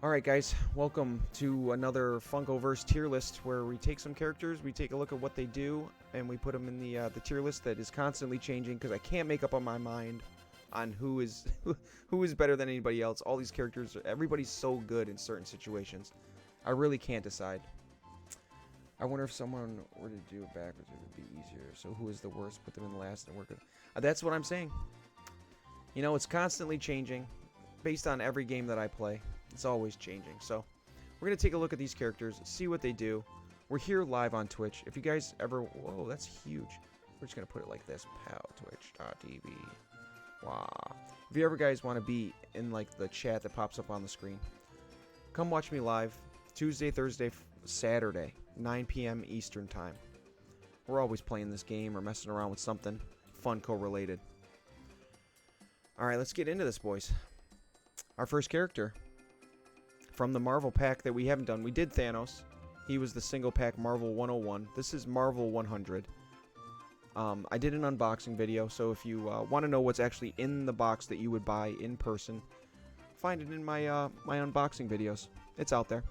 Alright guys, welcome to another Funkoverse tier list where we take some characters, we take a look at what they do, and we put them in the tier list that is constantly changing because I can't make up on my mind on who is who is better than anybody else. All these characters, everybody's so good in certain situations. I really can't decide. I wonder if someone were to do it backwards, it would be easier. So who is the worst? Put them in last and work it. That's what I'm saying. You know, it's constantly changing based on every game that I play. It's always changing. So we're going to take a look at these characters, see what they do. We're here live on Twitch. If you guys ever... Whoa, that's huge. We're just going to put it like this. Pow, twitch.tv. Wow. If you ever guys want to be in like the chat that pops up on the screen, come watch me live. Tuesday, Thursday, Saturday, 9 p.m. Eastern Time. We're always playing this game or messing around with something Funko related. Alright, let's get into this, boys. Our first character from the Marvel pack that we haven't done. We did Thanos. He was the single pack Marvel 101. This is Marvel 100. I did an unboxing video, so if you want to know what's actually in the box that you would buy in person, find it in my my unboxing videos. It's out there.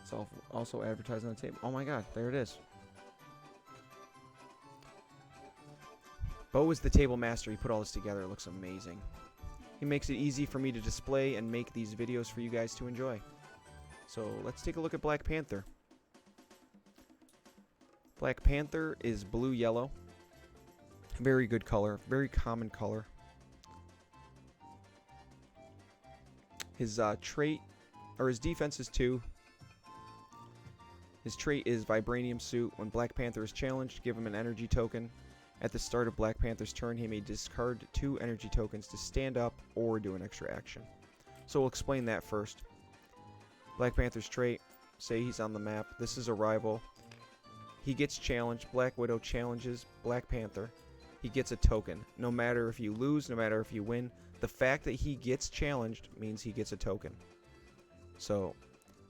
It's also advertised on the table. Oh my god, there it is. Bo is the table master. He put all this together. It looks amazing. He makes it easy for me to display and make these videos for you guys to enjoy. So let's take a look at Black Panther. Black Panther is blue-yellow. Very good color. Very common color. His trait, or his defense is 2. His trait is Vibranium Suit. When Black Panther is challenged, give him an energy token. At the start of Black Panther's turn, he may discard 2 energy tokens to stand up or do an extra action. So we'll explain that first. Black Panther's trait, say he's on the map. This is a rival. He gets challenged. Black Widow challenges Black Panther. He gets a token. No matter if you lose, no matter if you win, the fact that he gets challenged means he gets a token. So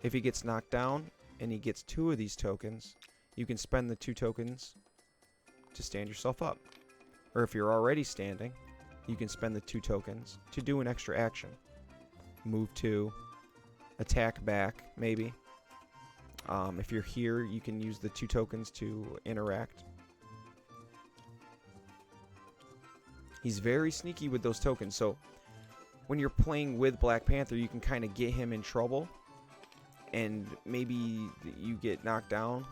if he gets knocked down and he gets 2 of these tokens, you can spend the 2 tokens to stand yourself up. Or if you're already standing, you can spend the 2 tokens to do an extra action. Move 2, attack back, maybe. If you're here, you can use the 2 tokens to interact. He's very sneaky with those tokens, so when you're playing with Black Panther, you can kind of get him in trouble, and maybe you get knocked down,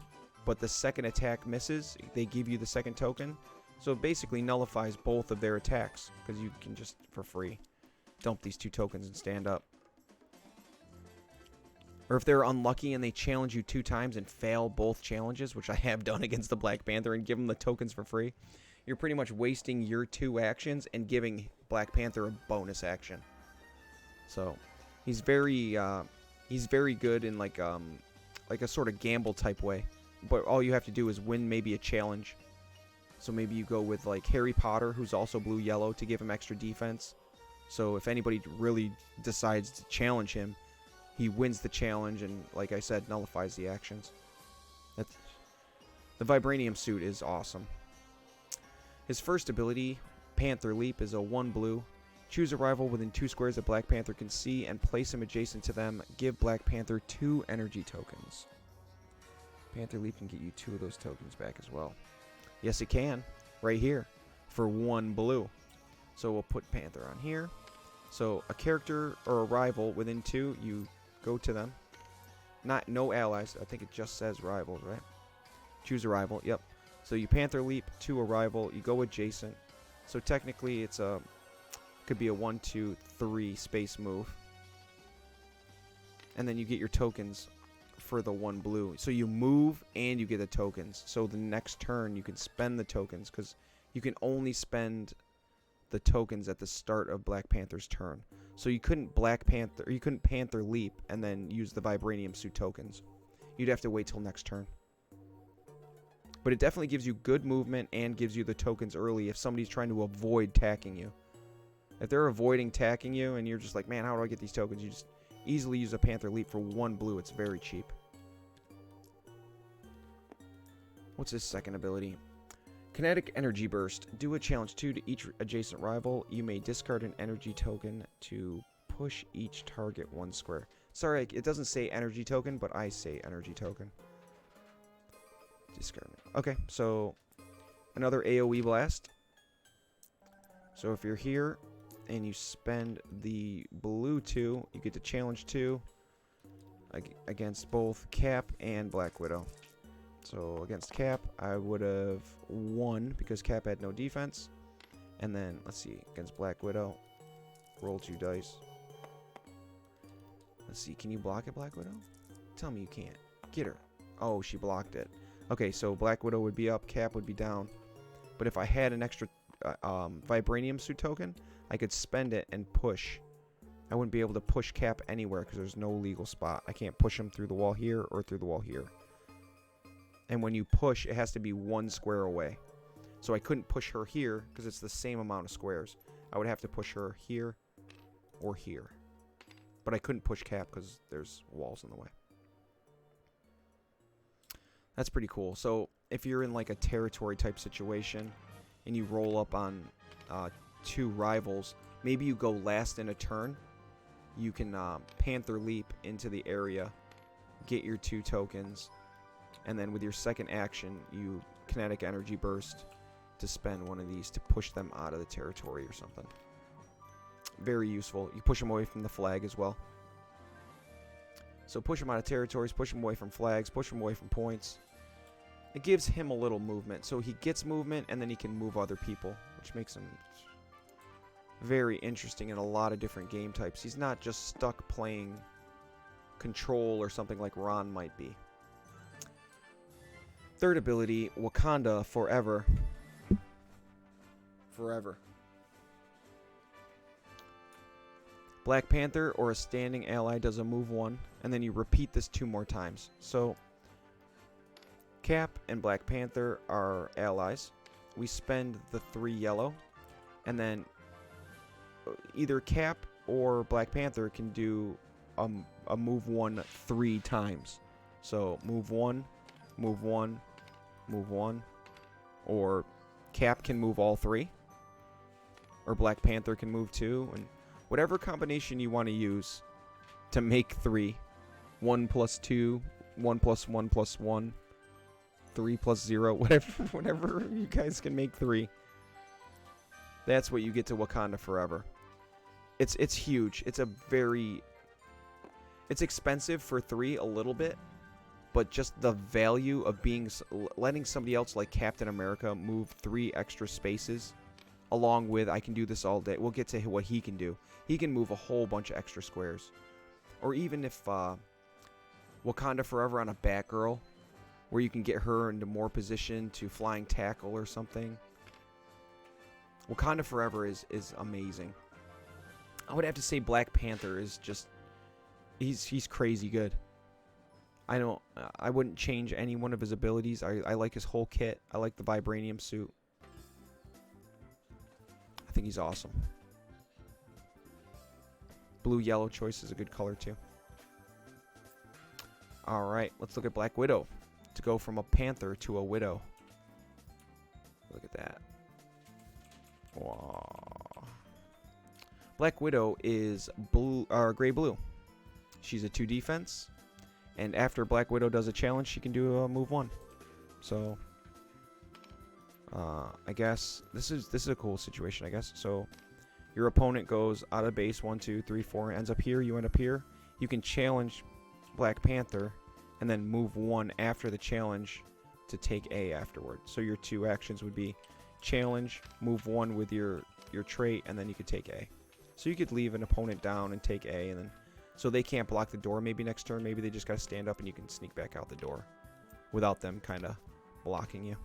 but the second attack misses, they give you the second token. So it basically nullifies both of their attacks, because you can just, for free, dump these 2 tokens and stand up. Or if they're unlucky and they challenge you 2 times and fail both challenges, which I have done against the Black Panther, and give them the tokens for free, you're pretty much wasting your 2 actions and giving Black Panther a bonus action. So he's very good in like a sort of gamble type way. But all you have to do is win maybe a challenge. So maybe you go with like Harry Potter, who's also blue-yellow, to give him extra defense. So if anybody really decides to challenge him, he wins the challenge and, like I said, nullifies the actions. The Vibranium Suit is awesome. His first ability, Panther Leap, is a 1 blue. Choose a rival within 2 squares that Black Panther can see and place him adjacent to them. Give Black Panther 2 energy tokens. Panther Leap can get you 2 of those tokens back as well. Yes, it can. Right here. For 1 blue. So we'll put Panther on here. So a character or a rival within 2, you go to them. No allies. I think it just says rivals, right? Choose a rival. Yep. So you Panther Leap to a rival. You go adjacent. So technically it's could be a 1, 2, 3 space move. And then you get your tokens for the 1 blue. So you move and you get the tokens. So the next turn you can spend the tokens, because you can only spend the tokens at the start of Black Panther's turn. So you couldn't Panther Leap and then use the Vibranium Suit tokens. You'd have to wait till next turn. But it definitely gives you good movement and gives you the tokens early if somebody's trying to avoid tacking you. If they're avoiding tacking you and you're just like, man, how do I get these tokens? You just easily use a Panther Leap for 1 blue. It's very cheap. What's his second ability? Kinetic Energy Burst. Do a challenge 2 to each adjacent rival. You may discard an energy token to push each target 1 square. Sorry, it doesn't say energy token, but I say energy token. Discard. Okay, so another AoE blast. So if you're here and you spend the blue 2, you get to challenge 2 against both Cap and Black Widow. So against Cap, I would have won because Cap had no defense. And then, let's see, against Black Widow, roll 2 dice. Let's see, can you block it, Black Widow? Tell me you can't. Get her. Oh, she blocked it. Okay, so Black Widow would be up, Cap would be down. But if I had an extra Vibranium suit token, I could spend it and push. I wouldn't be able to push Cap anywhere because there's no legal spot. I can't push him through the wall here or through the wall here. And when you push, it has to be 1 square away. So I couldn't push her here because it's the same amount of squares. I would have to push her here or here. But I couldn't push Cap because there's walls in the way. That's pretty cool. So if you're in like a territory type situation and you roll up on 2 rivals, maybe you go last in a turn. You can Panther leap into the area, get your 2 tokens, and then with your second action, you kinetic energy burst to spend one of these to push them out of the territory or something. Very useful. You push them away from the flag as well. So push them out of territories, push them away from flags, push them away from points. It gives him a little movement. So he gets movement and then he can move other people, which makes him very interesting in a lot of different game types. He's not just stuck playing control or something like Ron might be. Third ability, Wakanda Forever. Forever. Black Panther or a standing ally does a move 1, and then you repeat this 2 more times. So Cap and Black Panther are allies. We spend the 3 yellow, and then either Cap or Black Panther can do a move 1 3 times. So move 1, move 1, move 1, or Cap can move all 3, or Black Panther can move 2, and whatever combination you want to use to make 3. 1 plus 2, 1 plus 1 plus 1, 3 plus 0, whatever you guys can make 3. That's what you get to Wakanda Forever. It's huge. It's expensive for 3 a little bit, but just the value of letting somebody else like Captain America move 3 extra spaces, along with I can do this all day. We'll get to what he can do. He can move a whole bunch of extra squares. Or even if Wakanda Forever on a Batgirl, where you can get her into more position to flying tackle or something. Wakanda Forever is amazing. I would have to say Black Panther is just he's crazy good. I wouldn't change any one of his abilities. I like his whole kit. I like the Vibranium suit. I think he's awesome. Blue-yellow choice is a good color too. Alright, let's look at Black Widow. To go from a Panther to a Widow. Look at that. Wow. Black Widow is gray-blue. She's a 2 defense. And after Black Widow does a challenge, she can do a move 1. So I guess this is a cool situation, I guess. So your opponent goes out of base 1, 2, 3, 4, ends up here, you end up here. You can challenge Black Panther and then move 1 after the challenge to take A afterward. So your 2 actions would be challenge, move 1 with your trait, and then you could take A. So you could leave an opponent down and take A, and then so they can't block the door maybe next turn. Maybe they just got to stand up and you can sneak back out the door without them kind of blocking you.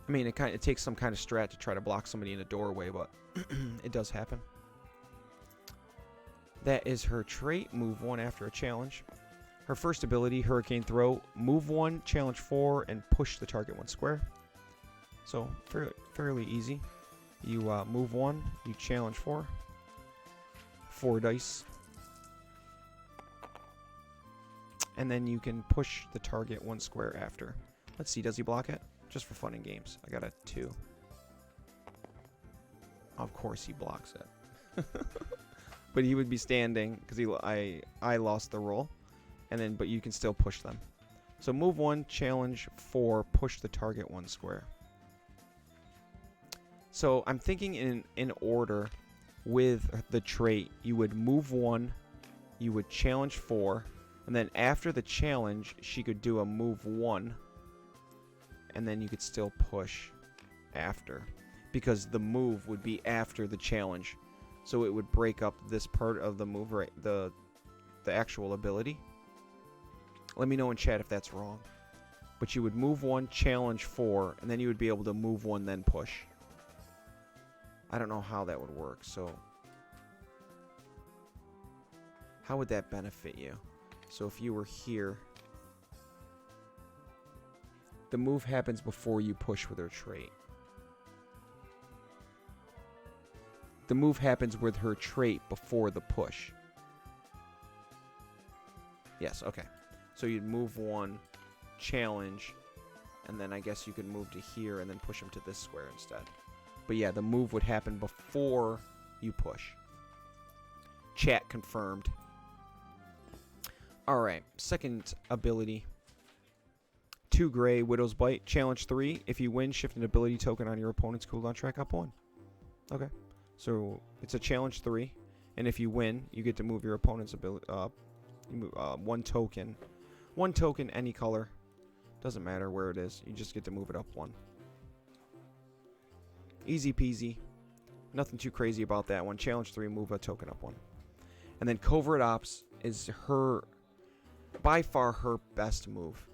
I mean, it takes some kind of strat to try to block somebody in a doorway, but it does happen. That is her trait, move 1 after a challenge. Her first ability, Hurricane Throw, move 1, challenge 4, and push the target 1 square. So, fairly easy. You move 1, you challenge 4. 4 dice. And then you can push the target 1 square after. Let's see, does he block it? Just for fun and games. I got a 2. Of course he blocks it. But he would be standing because I lost the roll, and then but you can still push them. So move 1, challenge 4, push the target 1 square. So I'm thinking in order with the trait, you would move 1, you would challenge 4, and then after the challenge, she could do a move 1, and then you could still push after, because the move would be after the challenge. So it would break up this part of the move, right? The actual ability. Let me know in chat if that's wrong. But you would move 1, challenge 4, and then you would be able to move 1, then push. I don't know how that would work, so how would that benefit you? So if you were here, the move happens before you push with her trait. The move happens with her trait before the push. Yes, okay. So you'd move 1, challenge, and then I guess you could move to here and then push him to this square instead. But yeah, the move would happen before you push. Chat confirmed. Alright, second ability. 2 gray, Widow's Bite, challenge 3. If you win, shift an ability token on your opponent's cooldown track up 1. Okay. So it's a challenge 3, and if you win, you get to move your opponent's ability. One token, any color, doesn't matter where it is. You just get to move it up 1. Easy peasy, nothing too crazy about that one. Challenge 3, move a token up 1, and then Covert Ops is by far her best move.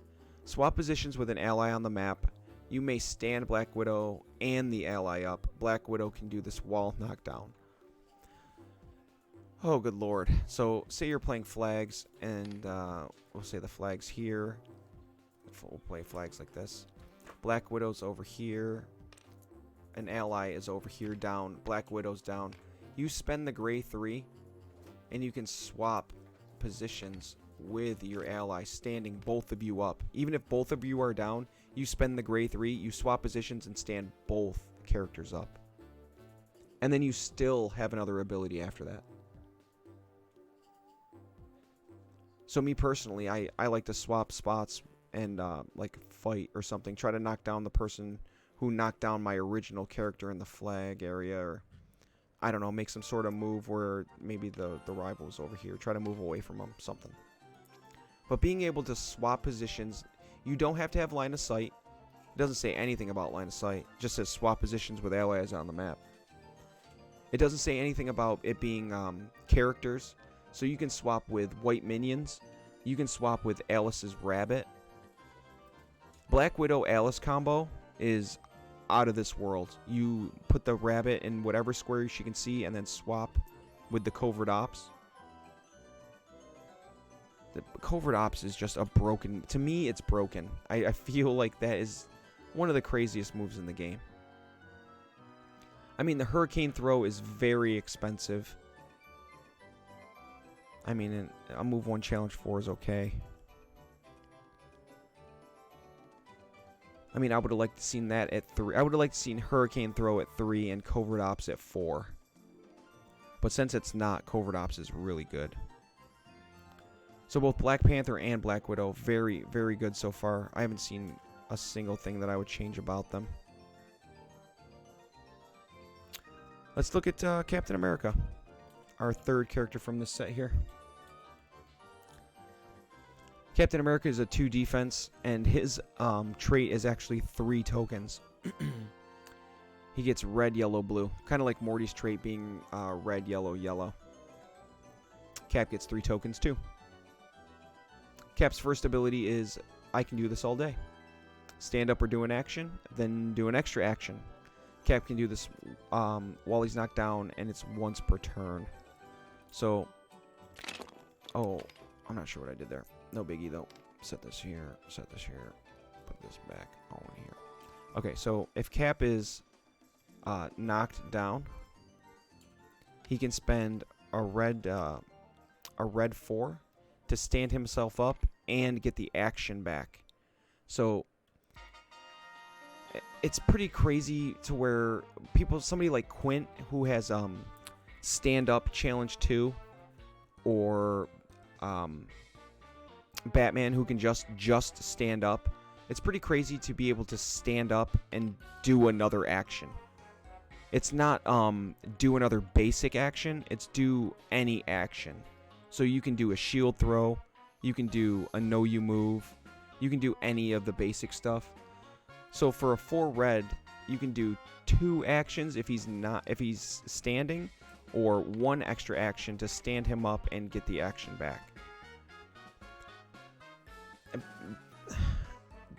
Swap positions with an ally on the map. You may stand Black Widow and the ally up. Black Widow can do this wall knockdown. Oh, good lord. So, say you're playing flags, and we'll say the flag's here. We'll play flags like this. Black Widow's over here. An ally is over here down. Black Widow's down. You spend the gray 3, and you can swap positions with your ally, standing both of you up. Even if both of you are down, you spend the gray 3, you swap positions and stand both characters up. And then you still have another ability after that. So me personally, I like to swap spots and like fight or something. Try to knock down the person who knocked down my original character in the flag area, or I don't know, make some sort of move where maybe the rival's over here. Try to move away from them, something. But being able to swap positions, you don't have to have line of sight. It doesn't say anything about line of sight. It just says swap positions with allies on the map. It doesn't say anything about it being characters. So you can swap with white minions. You can swap with Alice's rabbit. Black Widow Alice combo is out of this world. You put the rabbit in whatever square she can see and then swap with the Covert Ops. The Covert Ops is just a broken... To me, it's broken. I feel like that is one of the craziest moves in the game. I mean, the Hurricane Throw is very expensive. I mean, a move 1 challenge 4 is okay. I mean, I would have liked to seen that at 3. I would have liked to seen Hurricane Throw at 3 and Covert Ops at 4. But since it's not, Covert Ops is really good. So both Black Panther and Black Widow, very, very good so far. I haven't seen a single thing that I would change about them. Let's look at Captain America, our third character from this set here. Captain America is a 2 defense, and his trait is actually 3 tokens. He gets red, yellow, blue. Kind of like Morty's trait being red, yellow, yellow. Cap gets 3 tokens too. Cap's first ability is, I can do this all day. Stand up or do an action, then do an extra action. Cap can do this while he's knocked down, and it's once per turn. So, oh, I'm not sure what I did there. No biggie though. Set this here, put this back on here. Okay, so if Cap is knocked down, he can spend a red 4 to stand himself up and get the action back. So it's pretty crazy to where somebody like Quint, who has stand up challenge 2, or Batman who can just stand up. It's pretty crazy to be able to stand up and do another action. It's not do another basic action, it's do any action. So you can do a shield throw, you can do a know you move, you can do any of the basic stuff. So for a 4 red, you can do 2 actions if he's standing, or 1 extra action to stand him up and get the action back.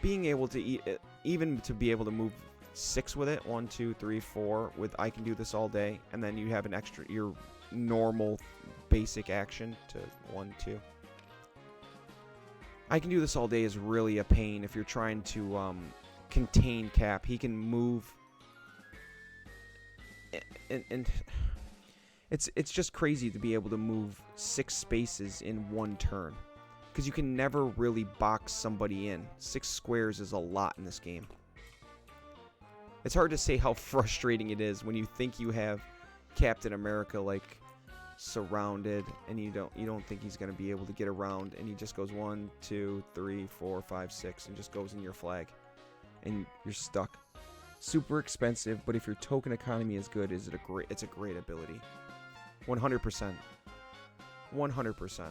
Being able to even to be able to move 6 with it, 1, 2, 3, 4 with I can do this all day, and then you have an extra your normal basic action to 1, 2. I can do this all day is really a pain if you're trying to contain Cap. He can move, and it's just crazy to be able to move 6 spaces in 1 turn, because you can never really box somebody in. 6 squares is a lot in this game. It's hard to say how frustrating it is when you think you have Captain America like surrounded, and you don't think he's going to be able to get around, and he just goes 1, 2, 3, 4, 5, 6 and just goes in your flag, and you're stuck. Super expensive, but if your token economy is good, it's a great ability. 100%. 100%.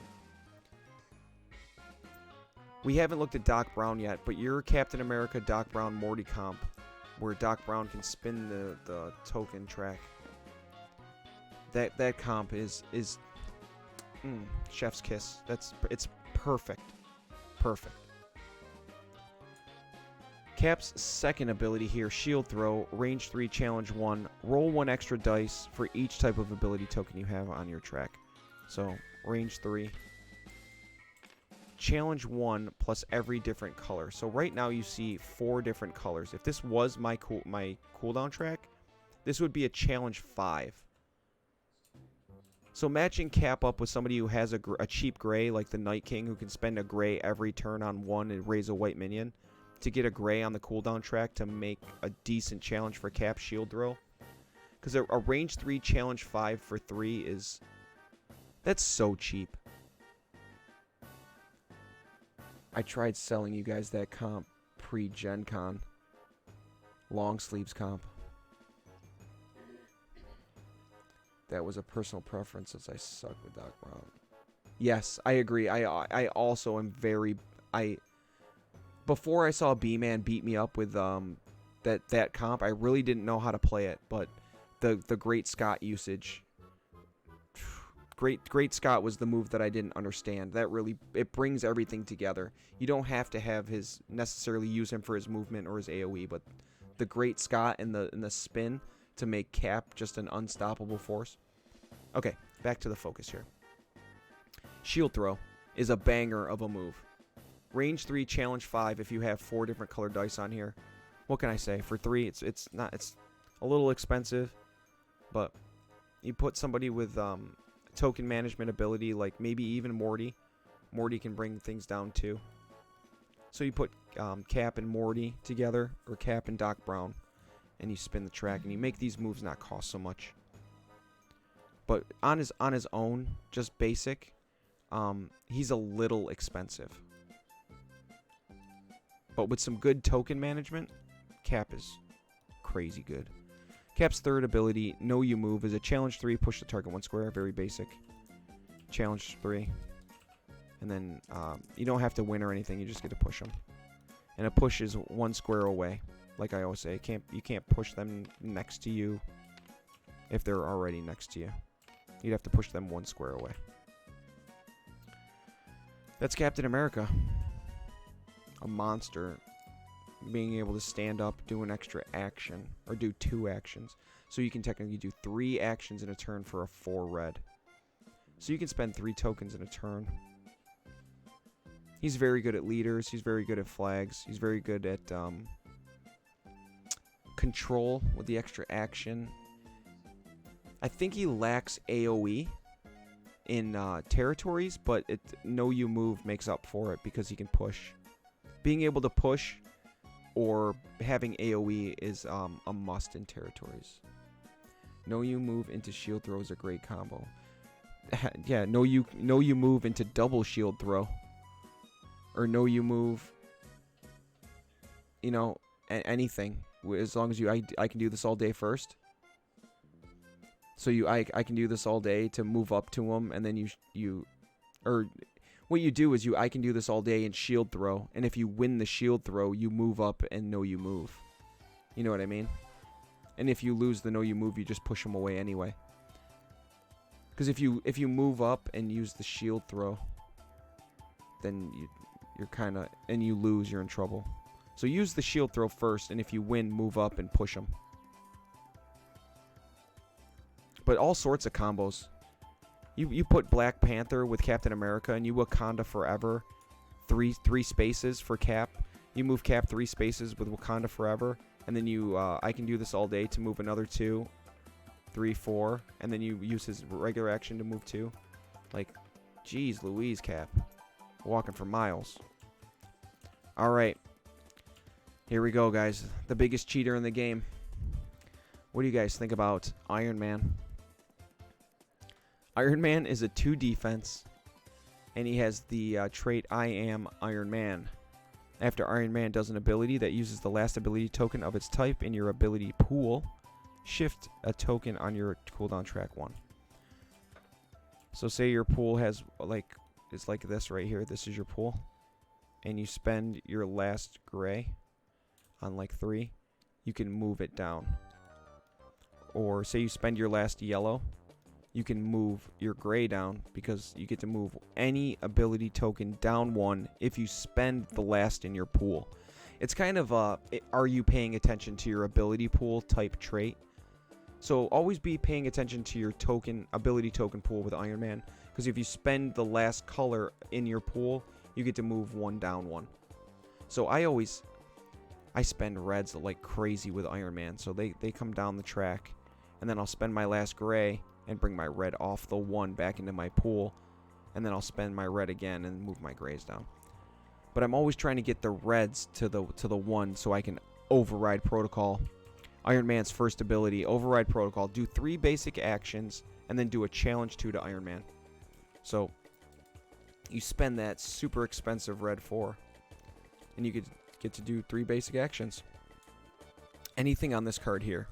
We haven't looked at Doc Brown yet, but your Captain America Doc Brown Morty comp, where Doc Brown can spin the token track. That comp is chef's kiss. It's perfect. Perfect. Cap's second ability here, Shield Throw, range 3, challenge 1. Roll 1 extra dice for each type of ability token you have on your track. So, range 3. Challenge 1 plus every different color. So right now you see 4 different colors. If this was my cooldown track, this would be a challenge 5. So matching Cap up with somebody who has a cheap gray, like the Night King, who can spend a gray every turn on 1 and raise a white minion, to get a gray on the cooldown track to make a decent challenge for Cap Shield Throw. Because a range 3 challenge 5 for 3 is... that's so cheap. I tried selling you guys that comp pre-Gen Con. Long sleeves comp. That was a personal preference, as I suck with Doc Brown. Yes, I agree. I also am very... Before I saw B-Man beat me up with that comp, I really didn't know how to play it, but the Great Scott usage... Great Scott was the move that I didn't understand. That really, it brings everything together. You don't have to have necessarily use him for his movement or his AoE, but the Great Scott and the spin to make Cap just an unstoppable force. Okay, back to the focus here. Shield Throw is a banger of a move. Range 3, challenge 5 if you have 4 different colored dice on here. What can I say? For 3, it's a little expensive, but you put somebody with token management ability, like maybe even Morty. Morty can bring things down too. So you put Cap and Morty together, or Cap and Doc Brown, and you spin the track, and you make these moves not cost so much. But on his own, just basic, he's a little expensive. But with some good token management, Cap is crazy good. Cap's third ability, Know You Move, is a challenge 3, push the target 1 square, very basic. Challenge 3. And then you don't have to win or anything, you just get to push them. And a push is 1 square away. Like I always say, you can't push them next to you if they're already next to you. You'd have to push them 1 square away. That's Captain America. A monster. Being able to stand up, do an extra action, or do 2 actions. So you can technically do 3 actions in a turn for a 4 red. So you can spend 3 tokens in a turn. He's very good at leaders, he's very good at flags, he's very good at control with the extra action. I think he lacks AoE in territories, but Know You Move makes up for it because he can push. Being able to push or having AoE is a must in territories. No you move into shield throw is a great combo. Yeah, no you move into double shield throw. Or no you move, you know, anything. As long as I can do this all day first. So I can do this all day to move up to him, and then or what you do is I can do this all day and shield throw, and if you win the shield throw, you move up and no you move. You know what I mean? And if you lose the no you move, you just push them away anyway. Because if you move up and use the shield throw, then you're kind of, and you lose, you're in trouble. So use the shield throw first, and if you win, move up and push them. But all sorts of combos. You put Black Panther with Captain America, and you Wakanda Forever, three spaces for Cap. You move Cap 3 spaces with Wakanda Forever, and then I can do this all day to move another 2, 3, 4, and then you use his regular action to move 2. Like, geez Louise, Cap. Walking for miles. Alright. Here we go, guys. The biggest cheater in the game. What do you guys think about Iron Man? Iron Man is a 2 defense, and he has the trait I Am Iron Man. After Iron Man does an ability that uses the last ability token of its type in your ability pool, shift a token on your cooldown track 1. So say your pool has it's like this right here. This is your pool, and you spend your last gray on like 3, you can move it down. Or say you spend your last yellow, you can move your gray down, because you get to move any ability token down 1 if you spend the last in your pool. It's kind of are you paying attention to your ability pool type trait? So always be paying attention to your ability token pool with Iron Man, because if you spend the last color in your pool, you get to move 1 down 1. So I spend reds like crazy with Iron Man, so they come down the track, and then I'll spend my last gray and bring my red off the 1 back into my pool, and then I'll spend my red again and move my grays down. But I'm always trying to get the reds to the 1 so I can override protocol. Iron Man's first ability, override protocol, do 3 basic actions, and then do a challenge 2 to Iron Man. So you spend that super expensive red 4, and you get to do 3 basic actions. Anything on this card here.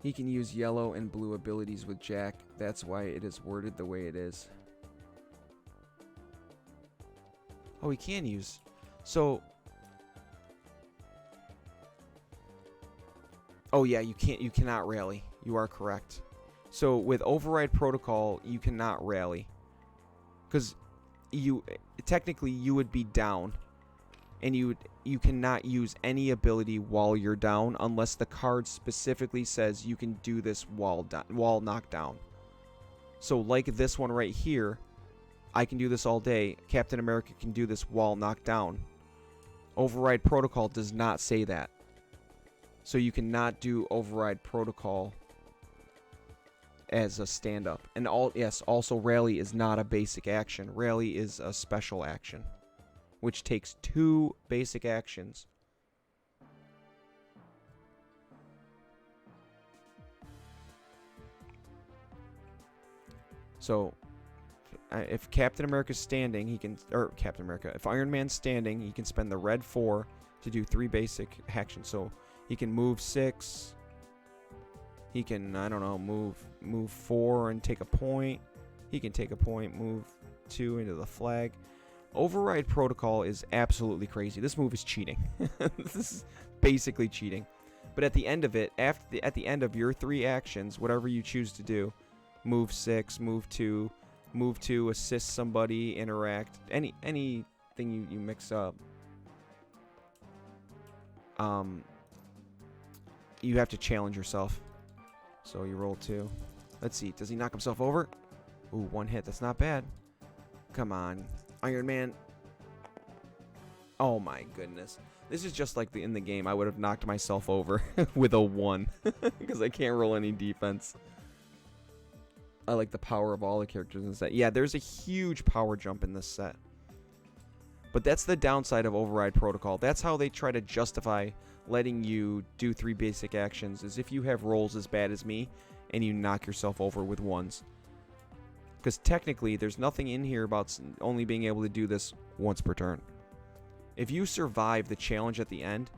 He can use yellow and blue abilities with Jack. That's why it is worded the way it is. Oh, he can use. So. Oh yeah, you cannot rally. You are correct. So with override protocol, you cannot rally. Because technically you would be down. And you cannot use any ability while you're down unless the card specifically says you can do this while knocked down. So like this one right here, I can do this all day. Captain America can do this while knocked down. Override protocol does not say that. So you cannot do override protocol as a stand-up. And also rally is not a basic action. Rally is a special action, which takes 2 basic actions. So, if Captain America's standing, if Iron Man's standing, he can spend the red 4 to do 3 basic actions. So, he can move 6. He can, I don't know, move 4 and take a point. He can take a point, move 2 into the flag. Override protocol is absolutely crazy. This move is cheating. This is basically cheating. But at the end of it, at the end of your 3 actions, whatever you choose to do, move 6, move 2, assist somebody, interact, anything you mix up, you have to challenge yourself. So you roll 2. Let's see. Does he knock himself over? Ooh, 1 hit. That's not bad. Come on. Iron Man. Oh my goodness. This is just like in the game. I would have knocked myself over with a 1 because I can't roll any defense. I like the power of all the characters in the set. Yeah, there's a huge power jump in this set. But that's the downside of Override Protocol. That's how they try to justify letting you do 3 basic actions is if you have rolls as bad as me and you knock yourself over with ones. Because technically, there's nothing in here about only being able to do this once per turn. If you survive the challenge at the end,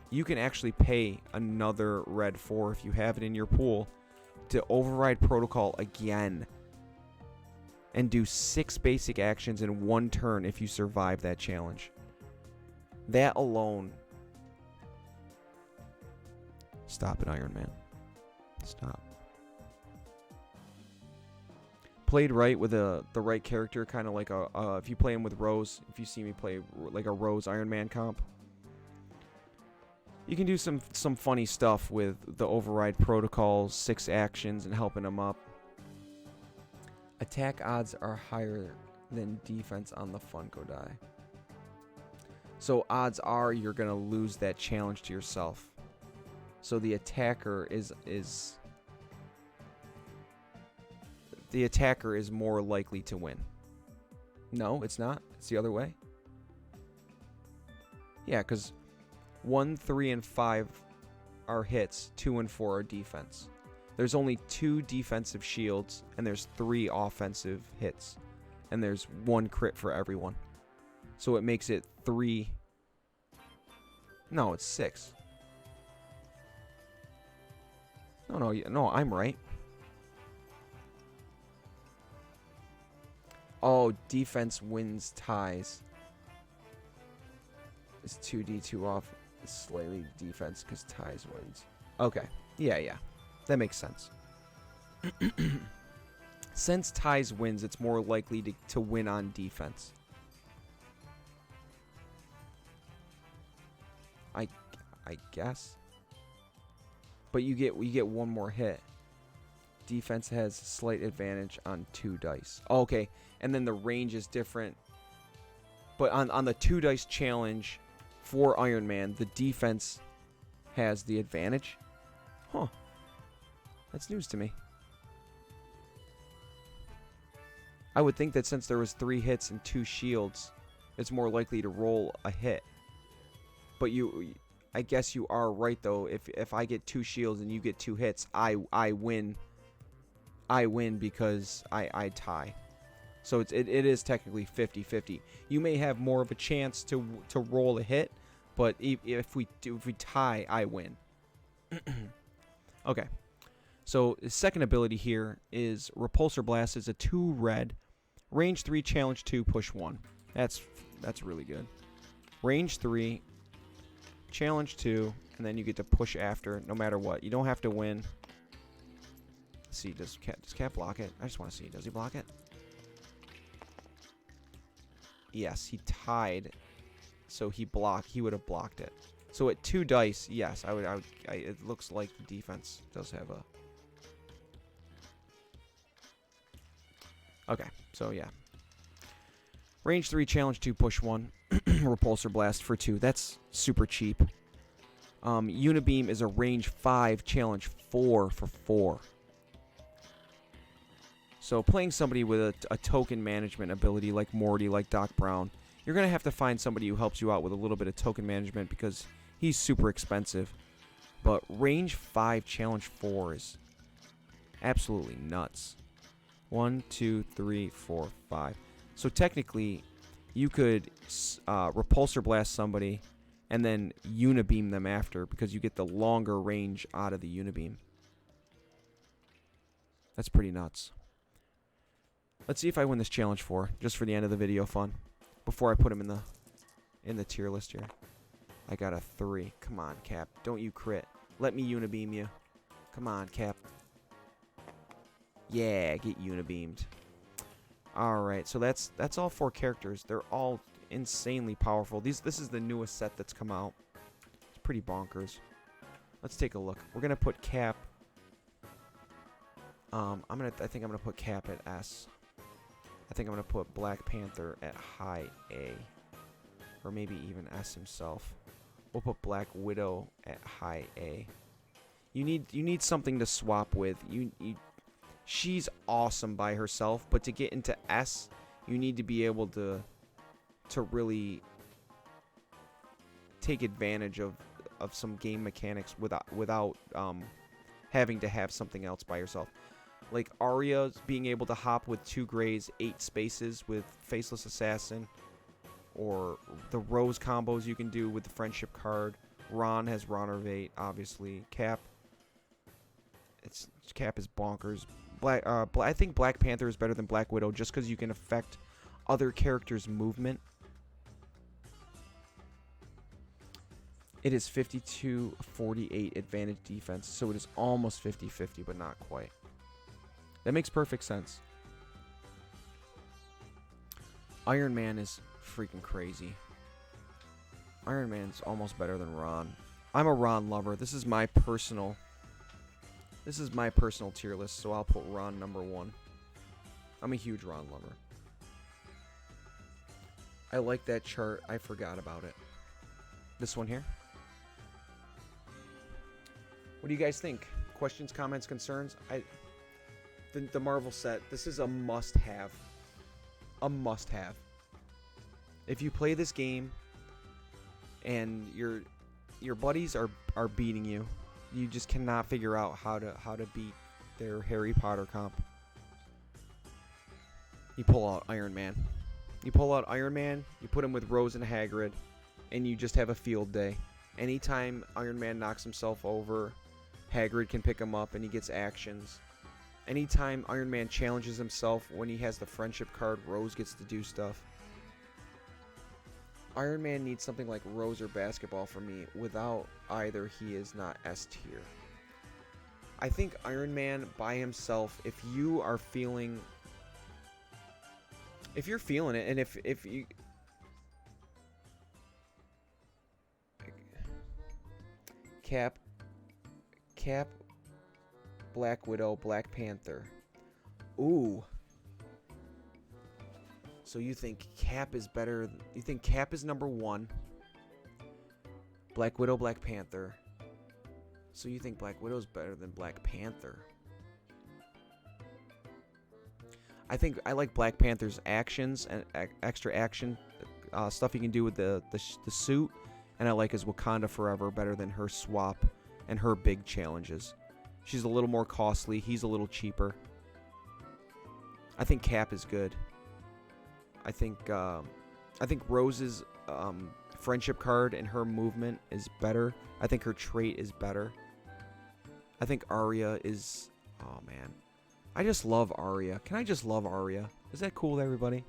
you can actually pay another red 4 if you have it in your pool to override protocol again and do 6 basic actions in 1 turn if you survive that challenge. That alone. Stop it, Iron Man. Stop. Played right with the right character, kind of like if you play him with Rose, if you see me play like a Rose Iron Man comp, you can do some funny stuff with the override protocols, 6 actions, and helping them up. Attack odds are higher than defense on the Funko die. So odds are you're gonna lose that challenge to yourself. So the attacker is more likely to win. No, it's not. It's the other way. Yeah, because 1, 3, and 5 are hits. 2 and 4 are defense. There's only 2 defensive shields, and there's 3 offensive hits. And there's 1 crit for everyone. So it makes it 3. No, it's 6. No, I'm right. Oh, defense wins ties. It's 2d2 off. It's slightly defense because ties wins. Okay. Yeah. That makes sense. Since ties wins, it's more likely to win on defense. I guess. But you get 1 more hit. Defense has slight advantage on 2 dice. Oh, okay. And then the range is different. But on the 2 dice challenge for Iron Man, the defense has the advantage. Huh. That's news to me. I would think that since there was 3 hits and 2 shields, it's more likely to roll a hit. But I guess you are right though. If I get 2 shields and you get 2 hits, I win. I win because I tie. So it is technically 50-50. You may have more of a chance to roll a hit, but if we tie, I win. Okay. So the second ability here is Repulsor Blast. Is a 2 red, range 3, challenge 2, push 1. That's really good. Range 3, challenge 2, and then you get to push after no matter what. You don't have to win. Let's see, does Cat block it? I just want to see. Does he block it? Yes, he tied. So he would have blocked it. So at 2 dice, yes, it looks like the defense does have a. Okay, so yeah. Range 3, challenge 2, push 1. Repulsor Blast for 2. That's super cheap. Unibeam is a range 5, challenge 4 for 4. So playing somebody with a token management ability like Morty, like Doc Brown, you're going to have to find somebody who helps you out with a little bit of token management because he's super expensive. But range 5, challenge 4 is absolutely nuts. 1, 2, 3, 4, 5. So technically, you could Repulsor Blast somebody and then Unibeam them after because you get the longer range out of the Unibeam. That's pretty nuts. Let's see if I win this challenge 4, just for the end of the video fun. Before I put him in the tier list here. I got a 3. Come on, Cap. Don't you crit. Let me Unibeam you. Come on, Cap. Yeah, get Unibeamed. Alright, so that's all 4 characters. They're all insanely powerful. This is the newest set that's come out. It's pretty bonkers. Let's take a look. We're gonna put Cap. I think I'm gonna put Cap at S. I think I'm gonna put Black Panther at high A, or maybe even S himself. We'll put Black Widow at high A. You need something to swap with. She's awesome by herself, but to get into S, you need to be able to really take advantage of of some game mechanics without having to have something else by yourself. Like Arya's being able to hop with 2 grays, 8 spaces with Faceless Assassin, or the Rose combos you can do with the Friendship card. Ron has Ronnervate, obviously. Cap is bonkers. I think Black Panther is better than Black Widow just because you can affect other characters' movement. It is 52-48 advantage defense, so it is almost 50-50, but not quite. That makes perfect sense. Iron Man is freaking crazy. Iron Man's almost better than Ron. I'm a Ron lover. This is my personal tier list, so I'll put Ron number 1. I'm a huge Ron lover. I like that chart. I forgot about it. This one here. What do you guys think? Questions, comments, concerns? The Marvel set. This is a must-have. A must-have. If you play this game and your buddies are beating you, you just cannot figure out how to beat their Harry Potter comp. You pull out Iron Man. You pull out Iron Man, you put him with Rose and Hagrid, and you just have a field day. Anytime Iron Man knocks himself over, Hagrid can pick him up and he gets actions. Anytime Iron Man challenges himself when he has the Friendship card, Rose gets to do stuff. Iron Man needs something like Rose or Basketball for me. Without either, he is not S tier. I think Iron Man by himself, if you're feeling it, and if you... Cap, Black Widow, Black Panther. Ooh. So you think Cap is better? You think Cap is number 1? Black Widow, Black Panther. So you think Black Widow's better than Black Panther? I think I like Black Panther's actions and extra action stuff he can do with the suit, and I like his Wakanda Forever better than her swap and her big challenges. She's a little more costly. He's a little cheaper. I think Cap is good. I think Rose's Friendship card and her movement is better. I think her trait is better. I think Arya is... Oh, man. I just love Arya. Can I just love Arya? Is that cool with everybody?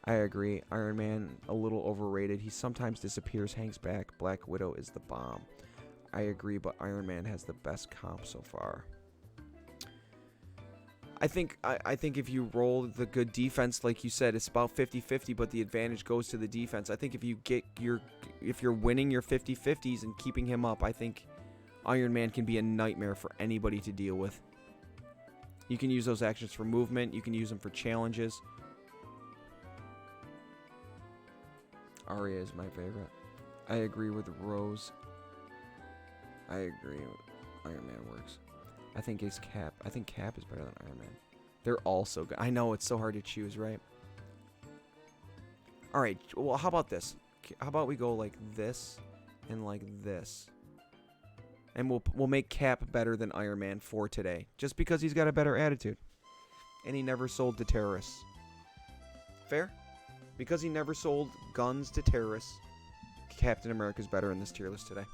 I agree. Iron Man, a little overrated. He sometimes disappears, hangs back. Black Widow is the bomb. I agree, but Iron Man has the best comp so far. I think if you roll the good defense, like you said, it's about 50-50, but the advantage goes to the defense. I think if you're winning your 50-50s and keeping him up, I think Iron Man can be a nightmare for anybody to deal with. You can use those actions for movement. You can use them for challenges. Arya is my favorite. I agree with Rose. I agree. Iron Man works. I think it's Cap. I think Cap is better than Iron Man. They're all so good. I know it's so hard to choose, right? All right. Well, how about this? How about we go like this and like this, and we'll make Cap better than Iron Man for today, just because he's got a better attitude, and he never sold to terrorists. Fair? Because he never sold guns to terrorists, Captain America's better in this tier list today.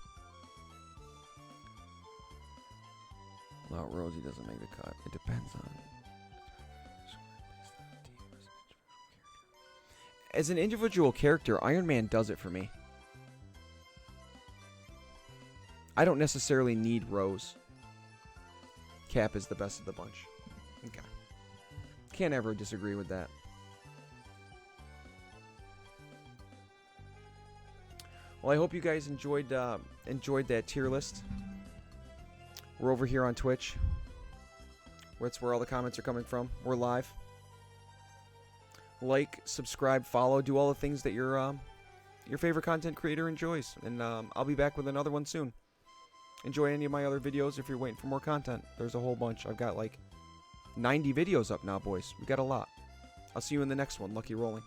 Well, Rosie doesn't make the cut. It depends on... As an individual character, Iron Man does it for me. I don't necessarily need Rose. Cap is the best of the bunch. Okay. Can't ever disagree with that. Well, I hope you guys enjoyed that tier list. We're over here on Twitch. That's where all the comments are coming from. We're live. Like, subscribe, follow, do all the things that your favorite content creator enjoys. And I'll be back with another one soon. Enjoy any of my other videos if you're waiting for more content. There's a whole bunch. I've got like 90 videos up now, boys. We got a lot. I'll see you in the next one. Lucky rolling.